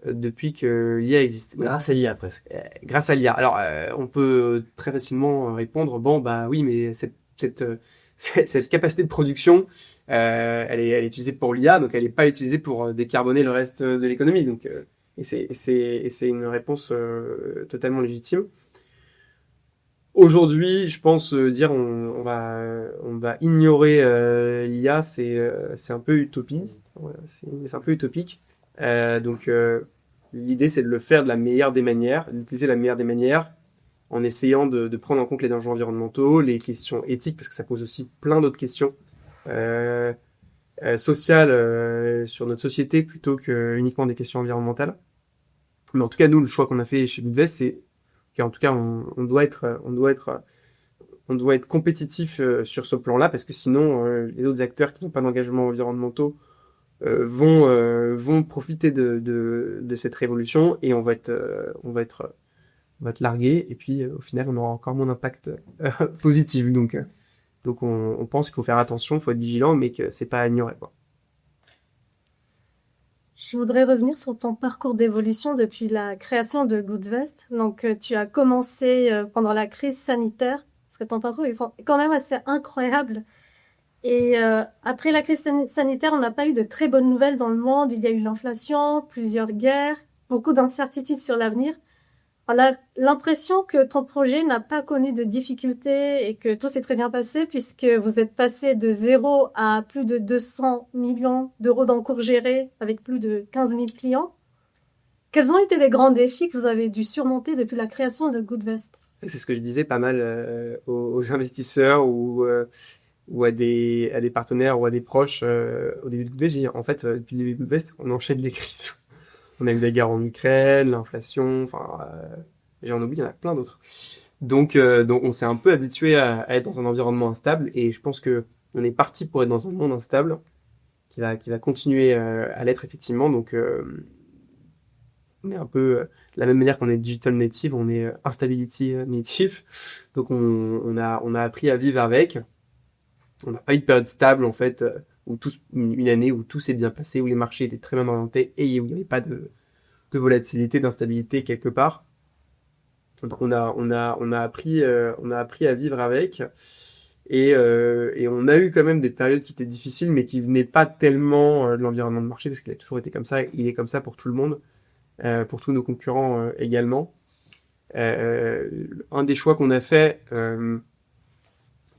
depuis que l'IA existe. Grâce à l'IA, presque. Grâce à l'IA. Alors, on peut très facilement répondre, bon, bah oui, mais cette capacité de production, elle est utilisée pour l'IA, donc elle n'est pas utilisée pour décarboner le reste de l'économie. Donc, et c'est une réponse totalement légitime. Aujourd'hui, je pense dire on va ignorer l'IA, c'est un peu utopiste, c'est un peu utopique. Donc l'idée c'est de le faire de la meilleure des manières, d'utiliser la meilleure des manières en essayant de prendre en compte les dangers environnementaux, les questions éthiques, parce que ça pose aussi plein d'autres questions sociales sur notre société plutôt que uniquement des questions environnementales. Mais en tout cas, nous, le choix qu'on a fait chez Goodvest, c'est qu'en tout cas, on doit être compétitif sur ce plan-là, parce que sinon, les autres acteurs qui n'ont pas d'engagement environnementaux vont profiter de cette révolution et on va être largué, et puis au final, on aura encore moins d'impact positif. Donc on pense qu'il faut faire attention, il faut être vigilant, mais que c'est pas à ignorer, quoi. Je voudrais revenir sur ton parcours d'évolution depuis la création de Goodvest. Donc, tu as commencé pendant la crise sanitaire, parce que ton parcours est quand même assez incroyable. Et après la crise sanitaire, on n'a pas eu de très bonnes nouvelles dans le monde. Il y a eu l'inflation, plusieurs guerres, beaucoup d'incertitudes sur l'avenir. On a l'impression que ton projet n'a pas connu de difficultés et que tout s'est très bien passé puisque vous êtes passé de 0 à plus de 200 millions d'euros d'encours gérés avec plus de 15 000 clients. Quels ont été les grands défis que vous avez dû surmonter depuis la création de Goodvest? C'est ce que je disais pas mal aux investisseurs ou à des partenaires ou à des proches au début de Goodvest. J'ai dit, en fait, depuis le début de Goodvest, on enchaîne les crises. On a eu la guerre en Ukraine, l'inflation, enfin, j'en oublie, il y en a plein d'autres. Donc on s'est un peu habitué à être dans un environnement instable et je pense que on est parti pour être dans un monde instable qui va continuer à l'être effectivement. Donc on est un peu de la même manière qu'on est digital native, on est instability native. Donc on a appris à vivre avec. On n'a pas eu de période stable en fait où une année où tout s'est bien passé, où les marchés étaient très bien orientés et où il n'y avait pas de volatilité, d'instabilité quelque part. Donc on a appris à vivre avec et on a eu quand même des périodes qui étaient difficiles mais qui venaient pas tellement de l'environnement de marché parce qu'il a toujours été comme ça, il est comme ça pour tout le monde, pour tous nos concurrents également. Un des choix qu'on a fait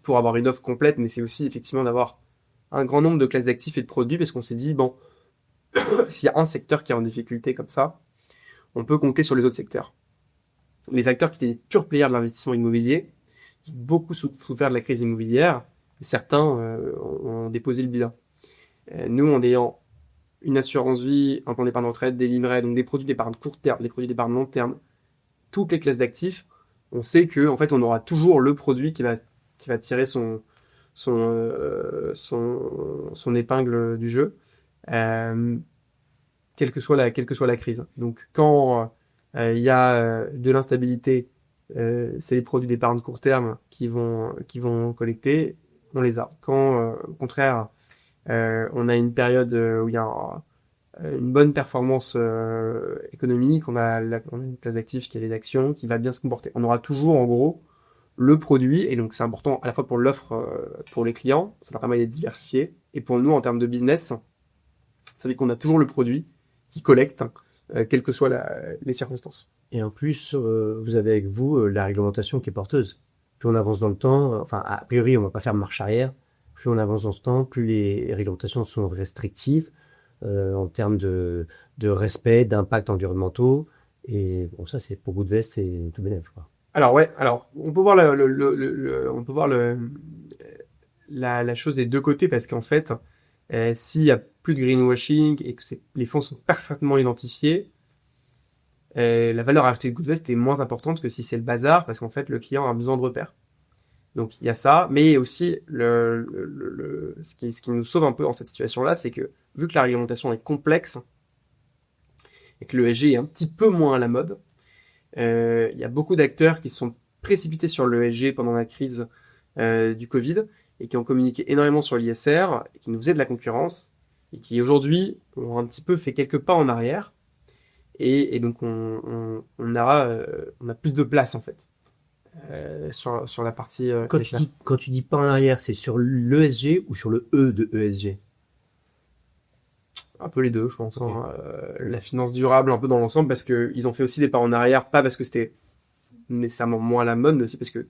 pour avoir une offre complète, mais c'est aussi effectivement d'avoir un grand nombre de classes d'actifs et de produits parce qu'on s'est dit, bon, s'il y a un secteur qui est en difficulté comme ça, on peut compter sur les autres secteurs. Les acteurs qui étaient pure players de l'investissement immobilier, beaucoup souffert de la crise immobilière, certains ont déposé le bilan. Nous, en ayant une assurance vie, un plan d'épargne retraite, des livrets, donc des produits d'épargne court terme, des produits d'épargne long terme, toutes les classes d'actifs, on sait que en fait, on aura toujours le produit qui va tirer son épingle du jeu, quelle que soit la crise. Donc quand il y a de l'instabilité, c'est les produits d'épargne court terme qui vont collecter, on les a. Quand au contraire on a une période où il y a une bonne performance économique, on a une place d'actifs qui a des actions, qui va bien se comporter. On aura toujours en gros le produit, et donc c'est important à la fois pour l'offre pour les clients, ça leur permet d'être diversifiés, et pour nous en termes de business, ça veut qu'on a toujours le produit qui collecte, quelles que soient les circonstances. Et en plus, vous avez avec vous la réglementation qui est porteuse. Plus on avance dans le temps, enfin, a priori, on ne va pas faire marche arrière. Plus on avance dans ce temps, plus les réglementations sont restrictives en termes de respect, d'impact environnementaux. Et bon, ça, c'est pour Goodvest, c'est tout bénef, quoi. Alors ouais, on peut voir on peut voir la chose des deux côtés parce qu'en fait, s'il y a plus de greenwashing et que les fonds sont parfaitement identifiés, la valeur ajoutée de Goodvest est moins importante que si c'est le bazar parce qu'en fait le client a besoin de repères. Donc il y a ça, mais aussi ce qui nous sauve un peu dans cette situation-là, c'est que vu que la réglementation est complexe et que le ESG est un petit peu moins à la mode, il y a beaucoup d'acteurs qui se sont précipités sur le ESG pendant la crise du Covid et qui ont communiqué énormément sur l'ISR, et qui nous faisaient de la concurrence et qui aujourd'hui ont un petit peu fait quelques pas en arrière et donc on a plus de place en fait sur la partie Quand tu dis pas en arrière, c'est sur l'ESG ou sur le E de ESG? un peu les deux, je pense. Okay. La finance durable, un peu dans l'ensemble, parce qu'ils ont fait aussi des pas en arrière, pas parce que c'était nécessairement moins à la mode, mais aussi parce que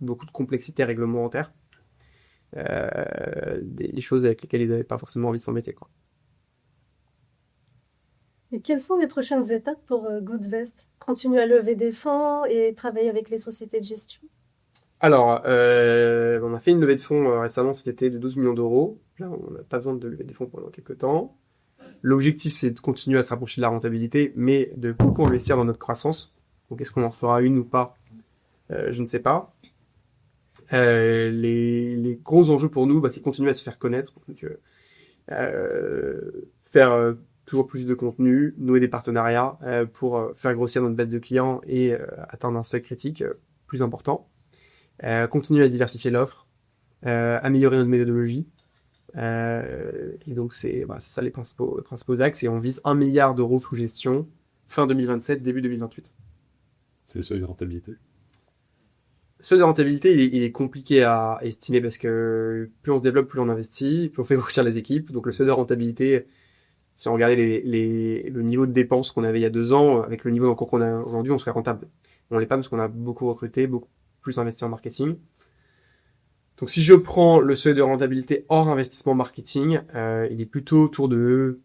beaucoup de complexité réglementaire, des choses avec lesquelles ils n'avaient pas forcément envie de s'embêter, quoi. Et quelles sont les prochaines étapes pour Goodvest? Continuer à lever des fonds et travailler avec les sociétés de gestion? Alors, on a fait une levée de fonds récemment cet été de 12 millions d'euros. Là, on n'a pas besoin de lever des fonds pendant quelques temps. L'objectif, c'est de continuer à se rapprocher de la rentabilité, mais de beaucoup investir dans notre croissance. Donc, est-ce qu'on en fera une ou pas? Je ne sais pas. Les gros enjeux pour nous, c'est continuer à se faire connaître. Donc, faire toujours plus de contenu, nouer des partenariats pour faire grossir notre base de clients et atteindre un seuil critique plus important. Continuer à diversifier l'offre, améliorer notre méthodologie, Et donc, c'est ça les principaux axes. Et on vise 1 milliard d'euros sous gestion fin 2027, début 2028. C'est le seuil de rentabilité. Le seuil de rentabilité, il est compliqué à estimer parce que plus on se développe, plus on investit, plus on fait grossir les équipes. Donc, le seuil de rentabilité, si on regardait le niveau de dépenses qu'on avait il y a 2 ans, avec le niveau d'encours qu'on a aujourd'hui, on serait rentable. On l'est pas parce qu'on a beaucoup recruté, beaucoup plus investi en marketing. Donc, si je prends le seuil de rentabilité hors investissement marketing, il est plutôt autour de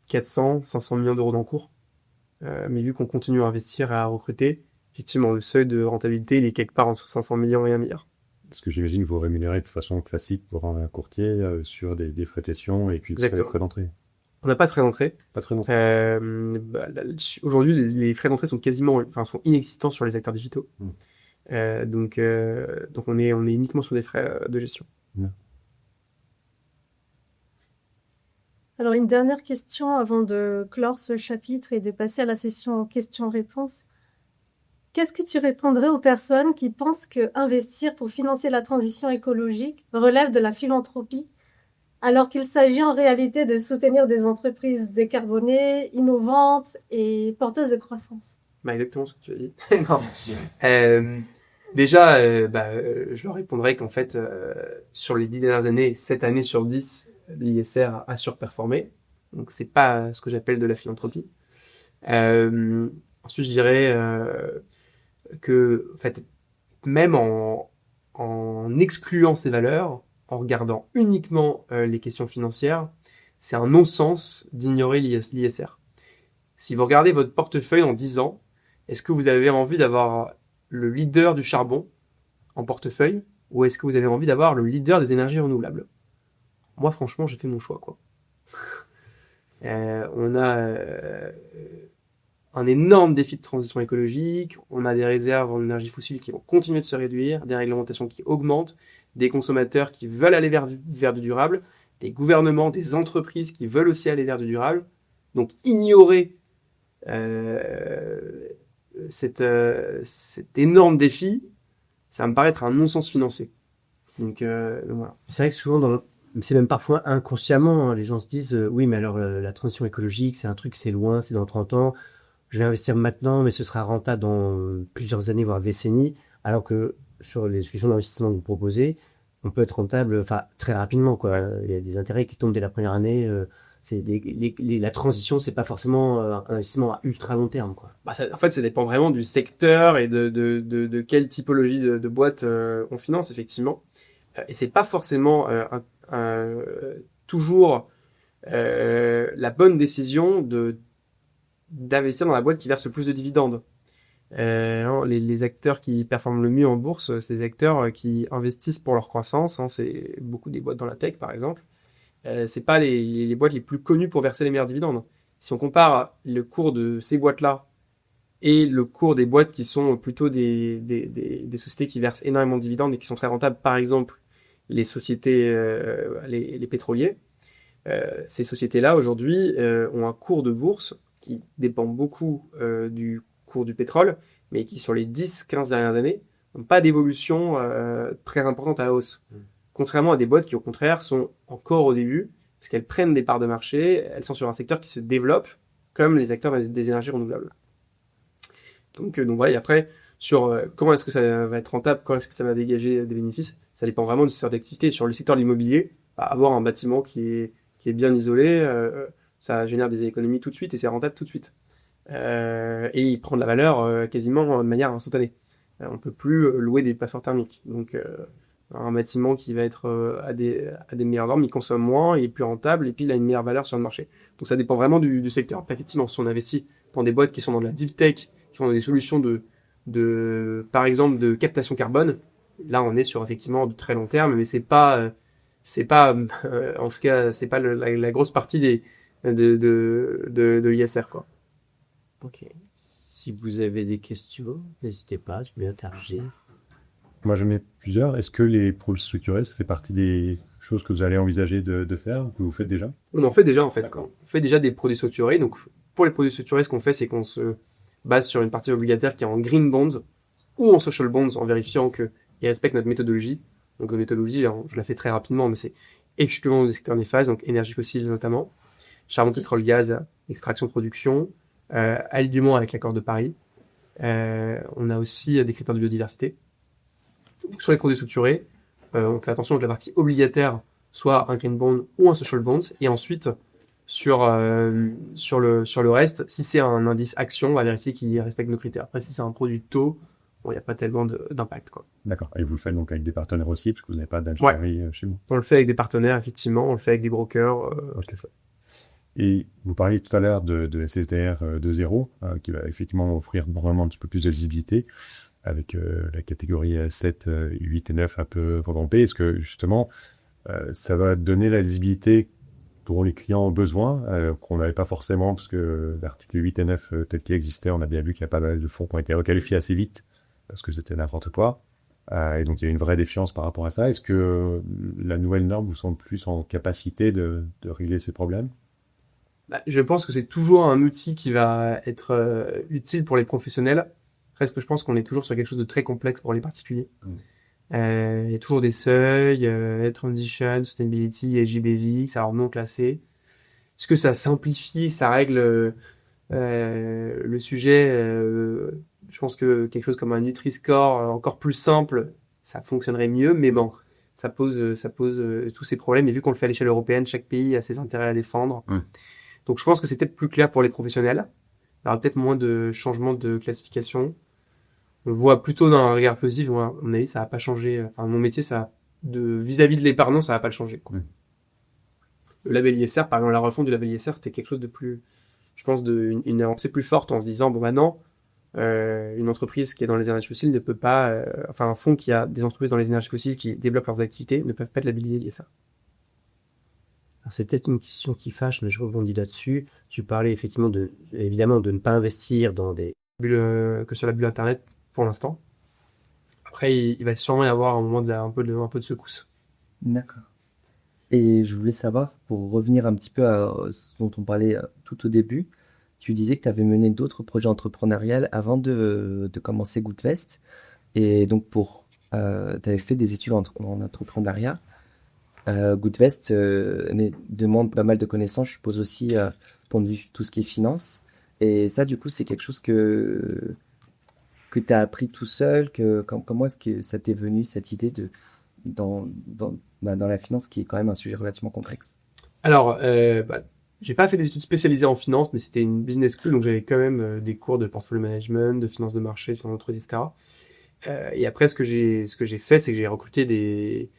400, 500 millions d'euros d'encours. Mais vu qu'on continue à investir et à recruter, effectivement, le seuil de rentabilité, il est quelque part entre 500 millions et 1 milliard. Parce que j'imagine que vous rémunérez de façon classique pour un courtier sur des frais de gestion et puis des Exactement. frais d'entrée. On n'a pas de frais d'entrée. Pas très longtemps. Aujourd'hui, les frais d'entrée sont sont inexistants sur les acteurs digitaux. Donc on est uniquement sur des frais de gestion. Alors, une dernière question avant de clore ce chapitre et de passer à la session questions-réponses. Qu'est-ce que tu répondrais aux personnes qui pensent que investir pour financer la transition écologique relève de la philanthropie, alors qu'il s'agit en réalité de soutenir des entreprises décarbonées, innovantes et porteuses de croissance? Exactement ce que tu as dit. Non. Déjà, je leur répondrai qu'en fait, sur les 10 dernières années, 7 années sur 10, l'ISR a surperformé. Donc, c'est pas ce que j'appelle de la philanthropie. Ensuite, je dirais que, en fait, même en excluant ces valeurs, en regardant uniquement les questions financières, c'est un non-sens d'ignorer l'ISR. Si vous regardez votre portefeuille en 10 ans, est-ce que vous avez envie d'avoir le leader du charbon en portefeuille ou est-ce que vous avez envie d'avoir le leader des énergies renouvelables? Moi, franchement, j'ai fait mon choix, quoi. On a un énorme défi de transition écologique, on a des réserves en énergie fossile qui vont continuer de se réduire, des réglementations qui augmentent, des consommateurs qui veulent aller vers du durable, des gouvernements, des entreprises qui veulent aussi aller vers du durable. Donc ignorer cet énorme défi, ça me paraît être un non-sens financier. Donc voilà. C'est vrai que souvent, c'est même parfois inconsciemment, les gens se disent oui, mais alors la transition écologique, c'est un truc, c'est loin, c'est dans 30 ans. Je vais investir maintenant, mais ce sera rentable dans plusieurs années, voire décennies. Alors que sur les solutions d'investissement que vous proposez, on peut être rentable très rapidement, quoi. Il y a des intérêts qui tombent dès la première année. La transition, c'est pas forcément un investissement à ultra long terme, quoi. En fait, ça dépend vraiment du secteur et de quelle typologie de boîte on finance, effectivement. Et c'est pas forcément toujours la bonne décision d'investir dans la boîte qui verse le plus de dividendes. Les acteurs qui performent le mieux en bourse, c'est des acteurs qui investissent pour leur croissance. C'est beaucoup des boîtes dans la tech, par exemple. C'est pas les boîtes les plus connues pour verser les meilleurs dividendes. Si on compare le cours de ces boîtes-là et le cours des boîtes qui sont plutôt des sociétés qui versent énormément de dividendes et qui sont très rentables, par exemple les sociétés, les pétroliers, ces sociétés-là aujourd'hui ont un cours de bourse qui dépend beaucoup du cours du pétrole, mais qui sur les 10-15 dernières années n'ont pas d'évolution très importante à la hausse. Contrairement à des boîtes qui au contraire sont encore au début, parce qu'elles prennent des parts de marché, elles sont sur un secteur qui se développe, comme les acteurs des énergies renouvelables. Donc voilà, et après, sur comment est-ce que ça va être rentable, comment est-ce que ça va dégager des bénéfices, ça dépend vraiment du secteur d'activité. Sur le secteur de l'immobilier, avoir un bâtiment qui est bien isolé, ça génère des économies tout de suite et c'est rentable tout de suite. Et il prend de la valeur quasiment de manière instantanée. On peut plus louer des passoires thermiques. Donc un bâtiment qui va être à des meilleures normes, il consomme moins, il est plus rentable et puis il a une meilleure valeur sur le marché. Donc ça dépend vraiment du secteur. Après, effectivement, si on investit dans des boîtes qui sont dans de la deep tech, qui ont des solutions par exemple de captation carbone, là on est sur effectivement du très long terme, mais c'est pas en tout cas c'est pas la grosse partie de l'ISR, quoi. Ok. Si vous avez des questions, n'hésitez pas, je vais interroger. Moi, j'en ai plusieurs. Est-ce que les produits structurés, ça fait partie des choses que vous allez envisager de faire, que vous faites déjà? On en fait déjà, en fait. D'accord. On fait déjà des produits structurés. Donc, pour les produits structurés, ce qu'on fait, c'est qu'on se base sur une partie obligataire qui est en green bonds ou en social bonds, en vérifiant qu'ils respectent notre méthodologie. Donc, la méthodologie, alors, je la fais très rapidement, mais c'est excluant des secteurs néfastes, donc énergie fossile notamment, charbon, pétrole, gaz, extraction, production, alignement avec l'accord de Paris. On a aussi des critères de biodiversité. Donc, sur les produits structurés, on fait attention que la partie obligataire soit un green bond ou un social bond, et ensuite sur le reste, si c'est un indice action, on va vérifier qu'il respecte nos critères. Après, si c'est un produit de taux, bon, il n'y a pas tellement d'impact, quoi. D'accord. Et vous le faites donc avec des partenaires aussi, parce que vous n'avez pas d'ingénierie chez vous. On le fait avec des partenaires, effectivement, on le fait avec des brokers. Ok. Et vous parliez tout à l'heure de SFDR 2.0, qui va effectivement offrir normalement un petit peu plus de visibilité, avec la catégorie 7, 8 et 9 un peu revampée. Est-ce que justement, ça va donner la visibilité dont les clients ont besoin, qu'on n'avait pas forcément, parce que l'article 8 et 9 tel qu'il existait, on a bien vu qu'il y a pas mal de fonds qui ont été requalifiés assez vite, parce que c'était n'importe quoi. Et donc il y a une vraie défiance par rapport à ça. Est-ce que la nouvelle norme vous semble plus en capacité de régler ces problèmes? Je pense que c'est toujours un outil qui va être utile pour les professionnels. Presque, je pense qu'on est toujours sur quelque chose de très complexe pour les particuliers. Il y a toujours des seuils, transition, sustainability, ESG basics, alors non classés. Est-ce que ça simplifie, ça règle le sujet? Je pense que quelque chose comme un Nutri-Score encore plus simple, ça fonctionnerait mieux, mais bon, ça pose tous ces problèmes. Et vu qu'on le fait à l'échelle européenne, chaque pays a ses intérêts à défendre. Donc je pense que c'est peut-être plus clair pour les professionnels. Il y aura peut-être moins de changements de classification. On voit plutôt dans un regard positif, à mon avis, ça va pas changer. Enfin, mon métier, vis-à-vis de l'épargnant, ça va pas le changer, quoi. Le label ISR, par exemple, la refonte du label ISR, c'était quelque chose de plus, je pense, une avancée plus forte en se disant, bon, maintenant, une entreprise qui est dans les énergies fossiles ne peut pas, un fonds qui a des entreprises dans les énergies fossiles qui développent leurs activités ne peuvent pas être labellisés ISR. Alors, c'est peut-être une question qui fâche, mais je rebondis là-dessus. Tu parlais effectivement évidemment de ne pas investir dans des bulles, que sur la bulle Internet pour l'instant. Après, il va sûrement y avoir un moment un peu de secousse. D'accord. Et je voulais savoir, pour revenir un petit peu à ce dont on parlait tout au début, tu disais que tu avais mené d'autres projets entrepreneuriaux avant de commencer Goodvest. Et donc, tu avais fait des études en entrepreneuriat. Goodvest demande pas mal de connaissances, je suppose aussi, pour tout ce qui est finance. Et ça, du coup, c'est quelque chose que tu as appris tout seul. Comment est-ce que ça t'est venu, cette idée dans la finance, qui est quand même un sujet relativement complexe? Alors, j'ai pas fait des études spécialisées en finance, mais c'était une business school, donc j'avais quand même des cours de portfolio management, de finance de marché, de finance d'entreprise, etc. Et après, ce que j'ai fait, c'est que j'ai recruté des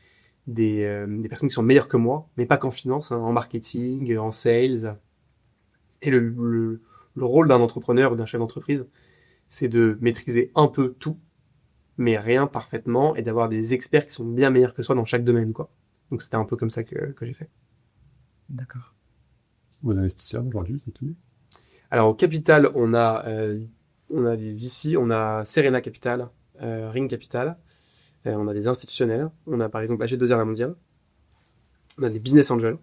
personnes qui sont meilleures que moi, mais pas qu'en finance, en marketing, en sales. Et le rôle d'un entrepreneur ou d'un chef d'entreprise, c'est de maîtriser un peu tout, mais rien parfaitement, et d'avoir des experts qui sont bien meilleurs que soi dans chaque domaine, quoi. Donc c'était un peu comme ça que j'ai fait. D'accord. Vos investisseurs aujourd'hui, c'est tout? Alors au capital, on a des VC, on a Serena Capital, Ring Capital, on a des institutionnels, on a par exemple AG2R La Mondiale, on a des business angels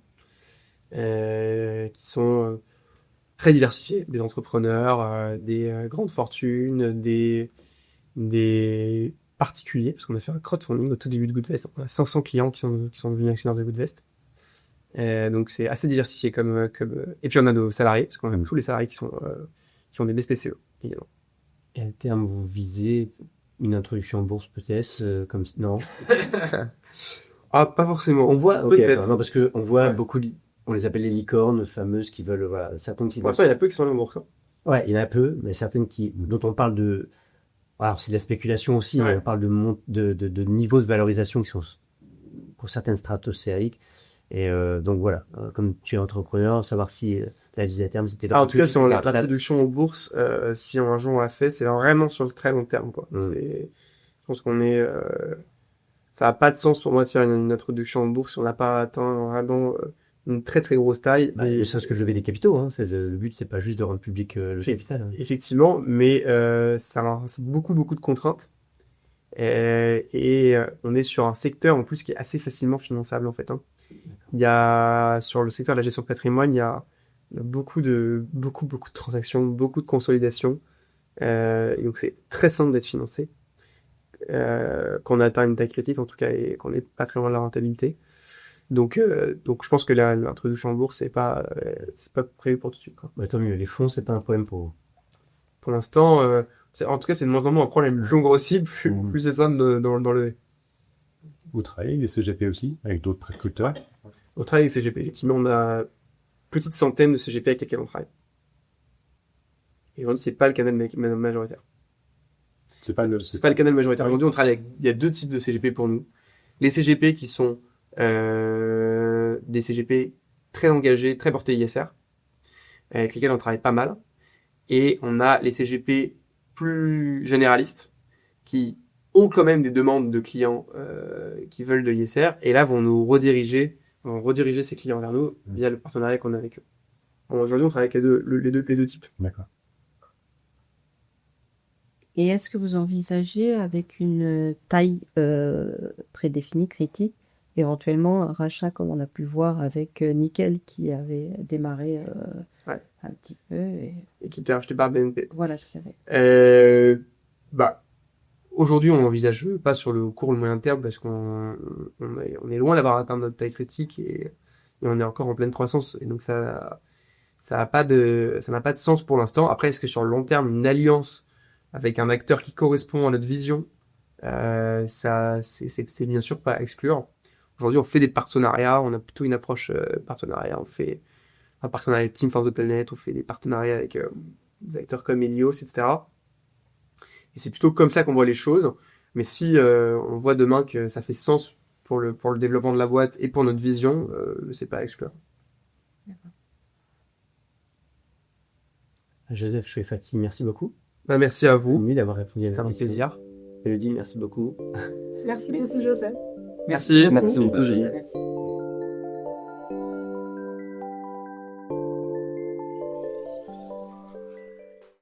qui sont très diversifiés, des entrepreneurs, des grandes fortunes, des particuliers, parce qu'on a fait un crowdfunding au tout début de Goodvest. On a 500 clients qui sont devenus actionnaires de Goodvest. Donc c'est assez diversifié comme et puis on a nos salariés, parce qu'on a tous les salariés qui ont des BSPCE également. Et à terme, vous visez une introduction en bourse peut-être non? Ah, pas forcément. On voit peut-être. non, parce que on voit beaucoup on les appelle les licornes fameuses qui veulent certaines qui Pour l'instant, il y en a peu qui sont en bourse. Ouais, il y en a peu, mais certaines dont on parle de. Alors c'est de la spéculation aussi. Ouais. On parle de niveaux de valorisation qui sont pour certaines stratosphériques. Et donc voilà, comme tu es entrepreneur, savoir si la visée à terme c'était là. En tout cas, si on a l'introduction aux bourses, si un jour on l'a fait, c'est vraiment sur le très long terme, quoi. Je pense qu'on est, ça n'a pas de sens pour moi de faire une introduction aux bourses si on n'a pas atteint vraiment une très très grosse taille. Ne serait-ce que de lever des capitaux, hein. Le but c'est pas juste de rendre public le capital. Hein. Effectivement, mais c'est beaucoup de contraintes. Et on est sur un secteur en plus qui est assez facilement finançable en fait. Hein. Il y a sur le secteur de la gestion de patrimoine, il y a beaucoup de transactions, beaucoup de consolidation. Et donc c'est très simple d'être financé. Qu'on atteint une taille critique en tout cas et qu'on n'est pas très loin de la rentabilité. Donc je pense que l'introduction en bourse, c'est pas prévu pour tout de suite, quoi. Bah, tant mieux, les fonds, c'est pas un problème pour vous. Pour l'instant, en tout cas, c'est de moins en moins un problème. Plus on grossit, plus c'est ça dans le... Vous travaillez avec des CGP aussi, avec d'autres prescripteurs? On travaille avec CGP, effectivement, on a une petite centaine de CGP avec lesquels on travaille. Et aujourd'hui, c'est pas le canal majoritaire. C'est pas le canal majoritaire. Aujourd'hui, il y a deux types de CGP pour nous. Les CGP qui sont des CGP très engagés, très portés ISR, avec lesquels on travaille pas mal. Et on a les CGP plus généralistes qui ont quand même des demandes de clients qui veulent de l'ISR et là vont rediriger ces clients vers nous via le partenariat qu'on a avec eux. Aujourd'hui, on travaille avec les deux types. D'accord. Et est-ce que vous envisagez, avec une taille prédéfinie, critique, éventuellement un rachat comme on a pu voir avec Nickel qui avait démarré un petit peu et qui était racheté par BNP. Voilà, c'est vrai. Aujourd'hui, on n'envisage pas sur le court ou le moyen terme parce qu'on est loin d'avoir atteint notre taille critique et on est encore en pleine croissance. Et donc ça n'a pas de sens pour l'instant. Après, est-ce que sur le long terme, une alliance avec un acteur qui correspond à notre vision, c'est bien sûr pas à exclure. Aujourd'hui, on fait des partenariats, on a plutôt une approche partenariat. On fait un partenariat avec Team Force de Planète, on fait des partenariats avec des acteurs comme Helios, etc. Et c'est plutôt comme ça qu'on voit les choses. Mais si on voit demain que ça fait sens pour le développement de la boîte et pour notre vision, c'est pas à exclure. Joseph Chouefati, merci beaucoup. Merci à vous. Merci d'avoir répondu à Ça notre me fait question. plaisir. Elodie, merci beaucoup. Merci beaucoup, Joseph. Merci. Merci beaucoup, Julien. Merci.